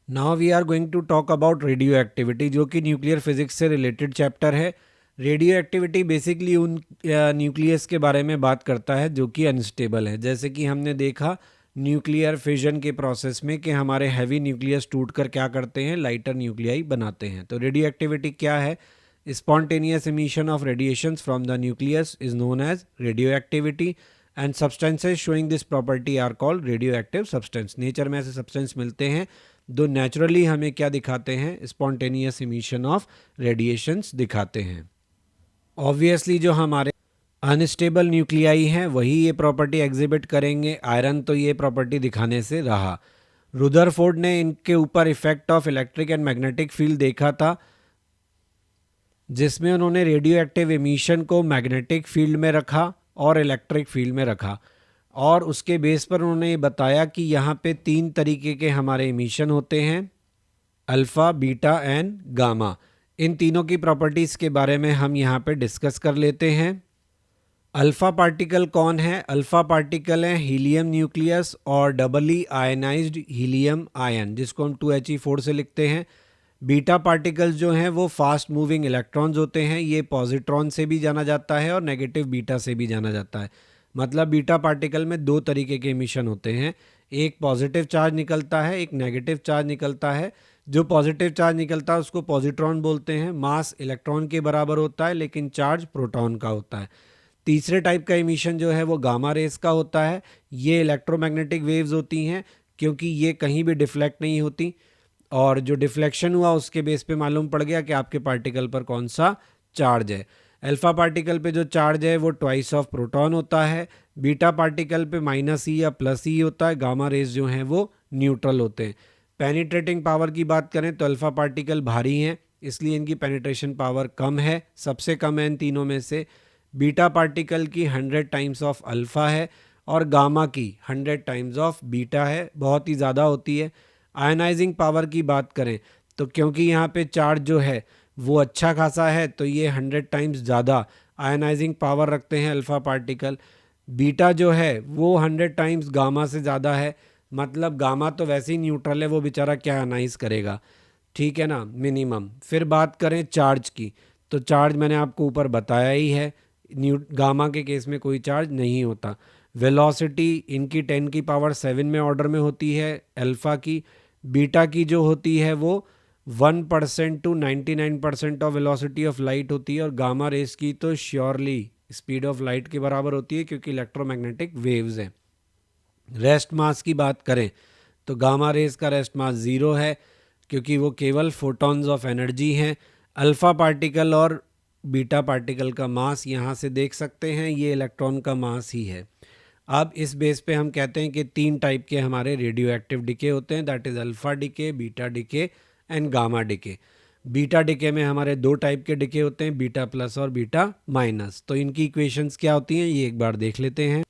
Now we are going to talk about radio activity, जो कि nuclear physics से related chapter है। Radio activity basically उन nucleus के बारे में बात करता है जो कि अनस्टेबल है। जैसे कि हमने देखा न्यूक्लियर फिजन के प्रोसेस में कि हमारे हैवी न्यूक्लियस टूटकर क्या करते हैं, लाइटर न्यूक्लियाई बनाते हैं। तो रेडियो एक्टिविटी क्या है? Spontaneous emission of radiations from the nucleus is known as radioactivity, and substances showing this property are called radioactive substance। Nature में ऐसे सब्सटेंस मिलते हैं जो नेचुरली हमें क्या दिखाते हैं, स्पॉन्टेनियस emission ऑफ रेडिएशंस दिखाते हैं। ऑब्वियसली जो हमारे अनस्टेबल न्यूक्लियाई हैं वही ये प्रॉपर्टी एग्जिबिट करेंगे। आयरन तो ये प्रॉपर्टी दिखाने से रहा। रुदरफोर्ड ने इनके ऊपर effect of electric and magnetic field देखा था, जिसमें उन्होंने रेडियो एक्टिव एमिशन को मैग्नेटिक फील्ड में रखा और इलेक्ट्रिक फील्ड में रखा, और उसके बेस पर उन्होंने ये बताया कि यहाँ पे 3 तरीके के हमारे एमिशन होते हैं, अल्फ़ा, बीटा एंड गामा। इन तीनों की प्रॉपर्टीज़ के बारे में हम यहाँ पे डिस्कस कर लेते हैं। अल्फ़ा पार्टिकल कौन है? अल्फ़ा पार्टिकल है हीलियम न्यूक्लियस और डबली आयनाइज्ड हीलियम आयन, जिसको हम 2He4 से लिखते हैं। बीटा पार्टिकल्स जो हैं वो फास्ट मूविंग इलेक्ट्रॉन्स होते हैं। ये पॉजिट्रॉन से भी जाना जाता है और नेगेटिव बीटा से भी जाना जाता है। मतलब बीटा पार्टिकल में 2 तरीके के एमिशन होते हैं, एक पॉजिटिव चार्ज निकलता है, एक नेगेटिव चार्ज निकलता है। जो पॉजिटिव चार्ज निकलता है उसको पॉजिट्रॉन बोलते हैं। मास इलेक्ट्रॉन के बराबर होता है लेकिन चार्ज प्रोटॉन का होता है। तीसरे टाइप का एमिशन जो है वो गामा रेस का होता है। ये इलेक्ट्रोमैग्नेटिक वेव्स होती हैं, क्योंकि ये कहीं भी डिफ्लेक्ट नहीं होती, और जो डिफ्लेक्शन हुआ उसके बेस पे मालूम पड़ गया कि आपके पार्टिकल पर कौन सा चार्ज है। अल्फा पार्टिकल पे जो चार्ज है वो ट्वाइस ऑफ प्रोटॉन होता है। बीटा पार्टिकल पे -E या +E होता है। गामा रेज जो हैं वो न्यूट्रल होते हैं। पेनिट्रेटिंग पावर की बात करें तो अल्फा पार्टिकल भारी हैं, इसलिए इनकी पेनिट्रेशन पावर कम है, सबसे कम है इन तीनों में से। बीटा पार्टिकल की 100 टाइम्स ऑफ अल्फ़ा है और गामा की 100 टाइम्स ऑफ बीटा है, बहुत ही ज़्यादा होती है। आयनाइजिंग पावर की बात करें तो क्योंकि यहाँ पे चार्ज जो है वो अच्छा खासा है, तो ये 100 टाइम्स ज़्यादा आयनाइजिंग पावर रखते हैं अल्फ़ा पार्टिकल। बीटा जो है वो 100 टाइम्स गामा से ज़्यादा है। मतलब गामा तो वैसे ही न्यूट्रल है, वो बेचारा क्या आयनाइज करेगा, ठीक है ना, मिनिमम। फिर बात करें चार्ज की, तो चार्ज मैंने आपको ऊपर बताया ही है, गामा के केस में कोई चार्ज नहीं होता। वेलोसिटी इनकी 10 की पावर 7 में ऑर्डर में होती है अल्फ़ा की। बीटा की जो होती है वो 1% to 99% of velocity of light होती है, और गामा रेस की तो श्योरली स्पीड ऑफ लाइट के बराबर होती है, क्योंकि इलेक्ट्रोमैग्नेटिक वेव्स हैं। रेस्ट मास की बात करें तो गामा रेस का रेस्ट मास 0 है, क्योंकि वो केवल फोटॉन्स ऑफ एनर्जी हैं। अल्फ़ा पार्टिकल और बीटा पार्टिकल का मास यहाँ से देख सकते हैं, ये इलेक्ट्रॉन का मास ही है। अब इस बेस पे हम कहते हैं कि 3 टाइप के हमारे रेडियो एक्टिव डिके होते हैं, that is alpha decay, beta decay and gamma decay. Beta decay में हमारे 2 टाइप के डिके होते हैं, बीटा प्लस और बीटा माइनस। तो इनकी इक्वेशंस क्या होती हैं ये एक बार देख लेते हैं।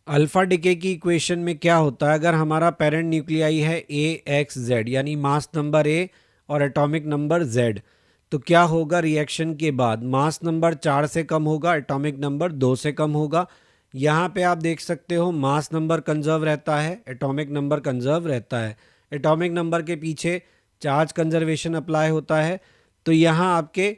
अल्फा डिके की इक्वेशन में क्या होता है, अगर हमारा पेरेंट न्यूक्लियाई है AXZ, यानी मास नंबर A और एटॉमिक नंबर Z, तो क्या होगा रिएक्शन के बाद? मास नंबर 4 से कम होगा, एटॉमिक नंबर 2 से कम होगा। यहाँ पे आप देख सकते हो मास नंबर कंजर्व रहता है, एटॉमिक नंबर कंजर्व रहता है। एटॉमिक नंबर के पीछे चार्ज कंजर्वेशन अप्लाई होता है। तो यहाँ आपके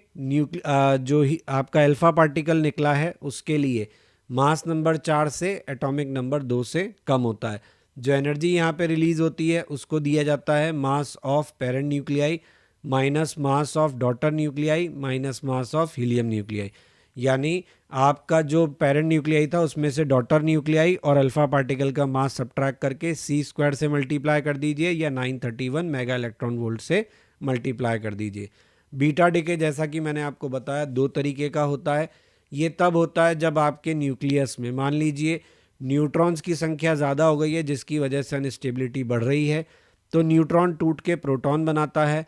जो ही आपका अल्फा पार्टिकल निकला है उसके लिए मास नंबर 4 से एटॉमिक नंबर 2 से कम होता है। जो एनर्जी यहाँ पे रिलीज होती है उसको दिया जाता है mass of parent nuclei minus mass of daughter nuclei minus mass of helium nuclei. यानी आपका जो पेरेंट न्यूक्लियाई था उसमें से डॉटर न्यूक्लियाई और अल्फा पार्टिकल का मास सब्ट्रैक्ट करके C² से मल्टीप्लाई कर दीजिए, या 931 मेगा इलेक्ट्रॉन वोल्ट से मल्टीप्लाई कर दीजिए। बीटा डिके जैसा कि मैंने आपको बताया 2 तरीके का होता है। ये तब होता है जब आपके न्यूक्लियस में मान लीजिए न्यूट्रॉन्स की संख्या ज़्यादा हो गई है, जिसकी वजह से अनस्टेबिलिटी बढ़ रही है, तो न्यूट्रॉन टूट के प्रोटॉन बनाता है।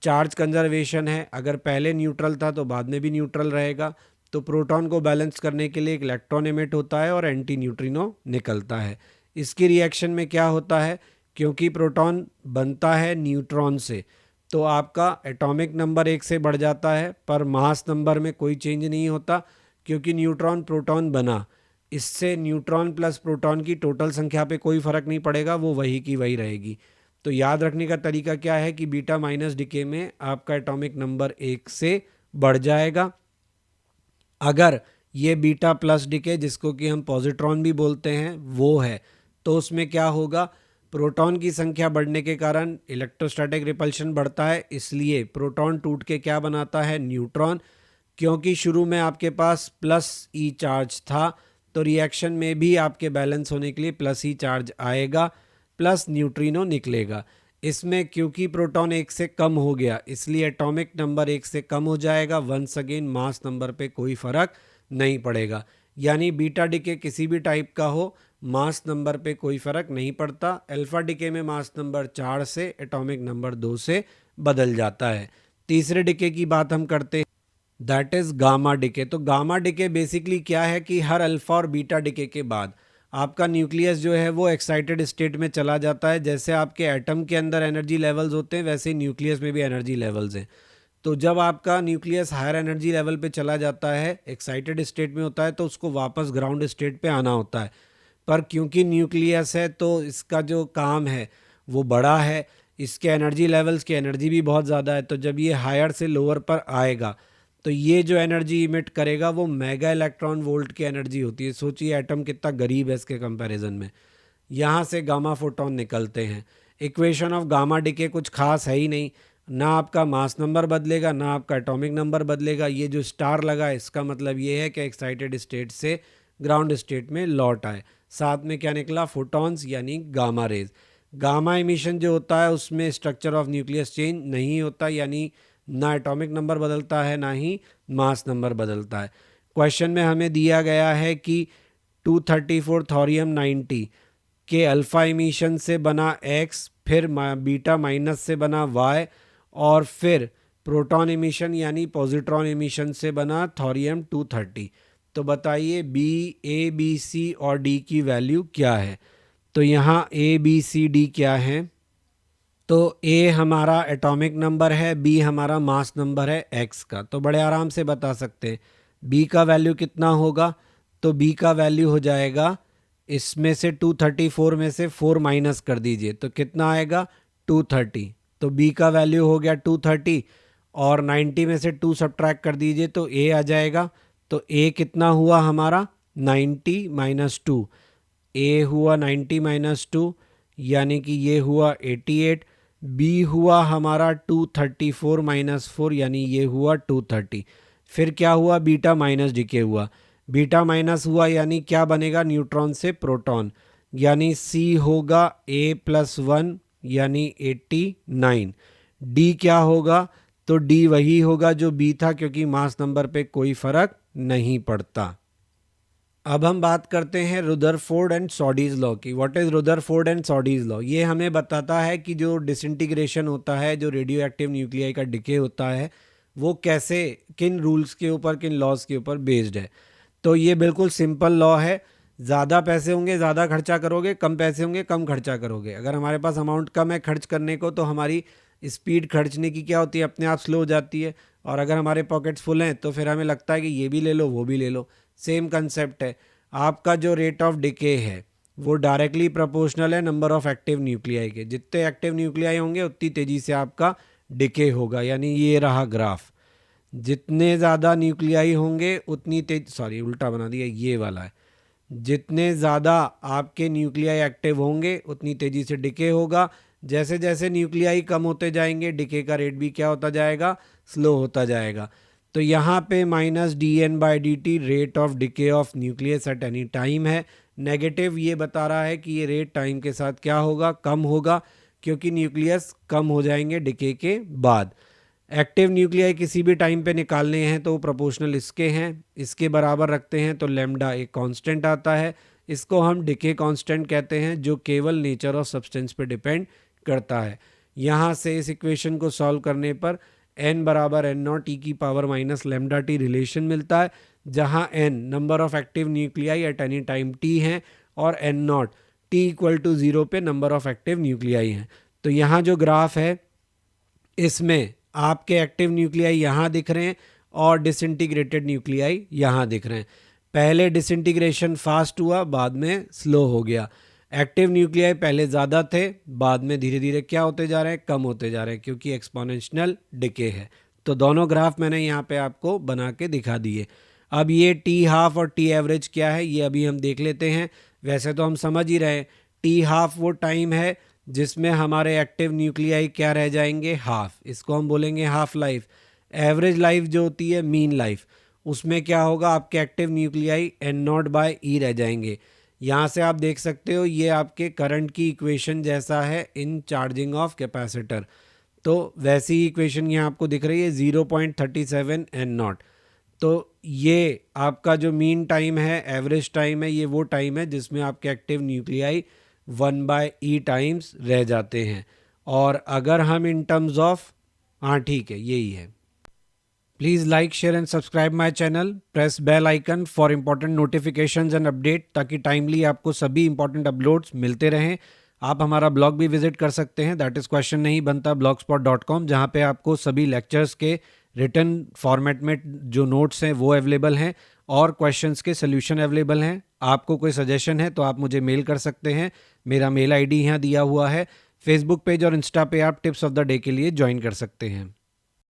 चार्ज कंजर्वेशन है, अगर पहले न्यूट्रल था तो बाद में भी न्यूट्रल रहेगा। तो प्रोटॉन को बैलेंस करने के लिए एक इलेक्ट्रॉन एमिट होता है और एंटी न्यूट्रिनो निकलता है। इसकी रिएक्शन में क्या होता है, क्योंकि प्रोटॉन बनता है न्यूट्रॉन से, तो आपका एटॉमिक नंबर 1 से बढ़ जाता है, पर मास नंबर में कोई चेंज नहीं होता, क्योंकि न्यूट्रॉन प्रोटॉन बना। इससे न्यूट्रॉन प्लस प्रोटॉन की टोटल संख्या पे कोई फ़र्क नहीं पड़ेगा, वो वही की वही रहेगी। तो याद रखने का तरीका क्या है कि बीटा माइनस डिके में आपका एटॉमिक नंबर 1 से बढ़ जाएगा। अगर ये बीटा प्लस डिके, जिसको कि हम पॉजिट्रॉन भी बोलते हैं, वो है, तो उसमें क्या होगा, प्रोटॉन की संख्या बढ़ने के कारण इलेक्ट्रोस्टैटिक रिपल्शन बढ़ता है, इसलिए प्रोटॉन टूट के क्या बनाता है, न्यूट्रॉन। क्योंकि शुरू में आपके पास प्लस ई चार्ज था, तो रिएक्शन में भी आपके बैलेंस होने के लिए प्लस ई चार्ज आएगा, प्लस न्यूट्रिनो निकलेगा। इसमें क्योंकि प्रोटॉन 1 से कम हो गया, इसलिए एटॉमिक नंबर 1 से कम हो जाएगा। वंस अगेन मास नंबर पे कोई फर्क नहीं पड़ेगा, यानी बीटा डिके किसी भी टाइप का हो, मास नंबर पे कोई फर्क नहीं पड़ता। अल्फा डिके में मास नंबर 4 से एटॉमिक नंबर 2 से बदल जाता है। तीसरे डिके की बात हम करते हैं, दैट इज गामा डिके। तो गामा डिके बेसिकली क्या है कि हर अल्फा और बीटा डिके के बाद आपका न्यूक्लियस जो है वो एक्साइटेड स्टेट में चला जाता है। जैसे आपके एटम के अंदर एनर्जी लेवल्स होते हैं, वैसे ही न्यूक्लियस में भी एनर्जी लेवल्स हैं। तो जब आपका न्यूक्लियस हायर एनर्जी लेवल पे चला जाता है, एक्साइटेड स्टेट में होता है, तो उसको वापस ग्राउंड स्टेट पे आना होता है। पर क्योंकि न्यूक्लियस है तो इसका जो काम है वो बड़ा है, इसके एनर्जी लेवल्स की एनर्जी भी बहुत ज़्यादा है। तो जब ये हायर से लोअर पर आएगा तो ये जो एनर्जी इमिट करेगा वो मेगा इलेक्ट्रॉन वोल्ट की एनर्जी होती है। सोचिए एटम कितना गरीब है इसके कंपैरिजन में। यहाँ से गामा फोटॉन निकलते हैं। इक्वेशन ऑफ गामा डिके कुछ खास है ही नहीं, ना आपका मास नंबर बदलेगा ना आपका एटॉमिक नंबर बदलेगा। ये जो स्टार लगा है इसका मतलब ये है कि एक्साइटेड स्टेट से ग्राउंड स्टेट में लौट आए। साथ में क्या निकला, फोटॉन्स यानी गामा रेज। गामा एमिशन जो होता है उसमें स्ट्रक्चर ऑफ न्यूक्लियस चेंज नहीं होता, यानी ना एटॉमिक नंबर बदलता है ना ही मास नंबर बदलता है। क्वेश्चन में हमें दिया गया है कि 234 थोरियम 90 के अल्फ़ा इमिशन से बना X, फिर बीटा माइनस से बना Y, और फिर प्रोटॉन इमिशन यानी पॉजिट्रॉन इमिशन से बना थोरियम 230। तो बताइए B, A, B, C और D की वैल्यू क्या है। तो यहाँ A, B, C, D क्या है, तो A हमारा एटॉमिक नंबर है, B हमारा मास नंबर है X का। तो बड़े आराम से बता सकते हैं B का वैल्यू कितना होगा। तो B का वैल्यू हो जाएगा, इसमें से 234 में से 4 माइनस कर दीजिए तो कितना आएगा, 230। तो B का वैल्यू हो गया 230, और 90 में से 2 सब्ट्रैक्ट कर दीजिए तो A आ जाएगा। तो A कितना हुआ हमारा, 90 माइनस 2। A हुआ 90 माइनस 2, यानी कि ये हुआ 88। B हुआ हमारा 234 माइनस 4, यानी ये हुआ 230। फिर क्या हुआ, बीटा माइनस डिके हुआ। बीटा माइनस हुआ यानी क्या बनेगा, न्यूट्रॉन से प्रोटॉन, यानी C होगा A+1 यानी 89। D क्या होगा, तो D वही होगा जो B था, क्योंकि मास नंबर पे कोई फर्क नहीं पड़ता। अब हम बात करते हैं रुदरफोर्ड एंड सॉडीज लॉ की। What is Rutherford and Soddy's law? ये हमें बताता है कि जो डिसइंटीग्रेशन होता है, जो रेडियो एक्टिव न्यूक्लियाई का डिके होता है, वो कैसे, किन रूल्स के ऊपर, किन लॉज के ऊपर बेस्ड है। तो ये बिल्कुल सिंपल लॉ है। ज़्यादा पैसे होंगे ज़्यादा खर्चा करोगे, कम पैसे होंगे कम खर्चा करोगे। अगर हमारे पास अमाउंट कम है खर्च करने को, तो हमारी स्पीड खर्चने की क्या होती है, अपने आप स्लो हो जाती है। और अगर हमारे पॉकेट्स फुल हैं तो फिर हमें लगता है कि ये भी ले लो वो भी ले लो। सेम कंसेप्ट है। आपका जो रेट ऑफ डिके है वो डायरेक्टली प्रोपोर्शनल है नंबर ऑफ एक्टिव न्यूक्लियाई के। जितने एक्टिव न्यूक्लियाई होंगे उतनी तेज़ी से आपका डिके होगा, यानी ये रहा ग्राफ। जितने ज़्यादा न्यूक्लियाई होंगे उतनी तेज, सॉरी उल्टा बना दिया, ये वाला है। जितने ज़्यादा आपके न्यूक्लियाई एक्टिव होंगे उतनी तेज़ी से डिके होगा। जैसे जैसे न्यूक्लियाई कम होते जाएंगे डिके का रेट भी क्या होता जाएगा, स्लो होता जाएगा। तो यहाँ पे -dN/dt rate of decay of nucleus at any time है। नेगेटिव ये बता रहा है कि ये रेट टाइम के साथ क्या होगा, कम होगा, क्योंकि न्यूक्लियस कम हो जाएंगे डिके के बाद। एक्टिव न्यूक्लियाई किसी भी टाइम पे निकालने हैं तो वो प्रोपोर्शनल इसके हैं, इसके बराबर रखते हैं तो लैम्डा एक कांस्टेंट आता है। इसको हम डिके कांस्टेंट कहते हैं, जो केवल नेचर ऑफ सब्सटेंस पे डिपेंड करता है। यहाँ से इस इक्वेशन को सॉल्व करने पर n बराबर n0 e की power minus lambda T relation मिलता है, जहाँ n number of active nuclei at any time t हैं और n0 t इक्वल टू 0 पे नंबर ऑफ एक्टिव न्यूक्लियाई हैं। तो यहाँ जो ग्राफ है इसमें आपके एक्टिव न्यूक्लियाई यहाँ दिख रहे हैं और डिसइंटीग्रेटेड न्यूक्लियाई यहाँ दिख रहे हैं। पहले डिसइंटीग्रेशन फास्ट हुआ, बाद में स्लो हो गया। एक्टिव न्यूक्लियाई पहले ज़्यादा थे, बाद में धीरे धीरे क्या होते जा रहे हैं, कम होते जा रहे हैं, क्योंकि एक्सपोनेंशियल डिके है। तो दोनों ग्राफ मैंने यहाँ पे आपको बना के दिखा दिए। अब ये टी हाफ और टी एवरेज क्या है ये अभी हम देख लेते हैं। वैसे तो हम समझ ही रहे हैं, टी हाफ वो टाइम है जिसमें हमारे एक्टिव न्यूक्लियाई क्या रह जाएंगे, हाफ, इसको हम बोलेंगे हाफ लाइफ। एवरेज लाइफ जो होती है, मीन लाइफ, उसमें क्या होगा, आपके एक्टिव न्यूक्लियाई n0/e रह जाएंगे। यहाँ से आप देख सकते हो ये आपके करंट की इक्वेशन जैसा है इन चार्जिंग ऑफ कैपेसिटर। तो वैसी ही इक्वेशन यहाँ आपको दिख रही है 0.37 n0। तो ये आपका जो मीन टाइम है, एवरेज टाइम है, ये वो टाइम है जिसमें आपके एक्टिव न्यूक्लियाई 1/e टाइम्स रह जाते हैं। और अगर हम इन टर्म्स ऑफ, हाँ ठीक है, यही है। Please like, share and subscribe my channel. Press bell icon for important notifications and update, ताकि टाइमली आपको सभी इंपॉर्टेंट अपलोड्स मिलते रहें। आप हमारा ब्लॉग भी विजिट कर सकते हैं, दैट इज़ क्वेश्चन नहीं बनता blogspot.com, जहाँ पे आपको सभी लेक्चर्स के रिटन फॉर्मेट में जो नोट्स हैं वो अवेलेबल हैं और क्वेश्चंस के सोल्यूशन अवेलेबल हैं। आपको कोई सजेशन है तो आप मुझे मेल कर सकते हैं, मेरा मेल आईडी यहाँ दिया हुआ है। फेसबुक पेज और इंस्टा पे आप टिप्स ऑफ द डे के लिए ज्वाइन कर सकते हैं।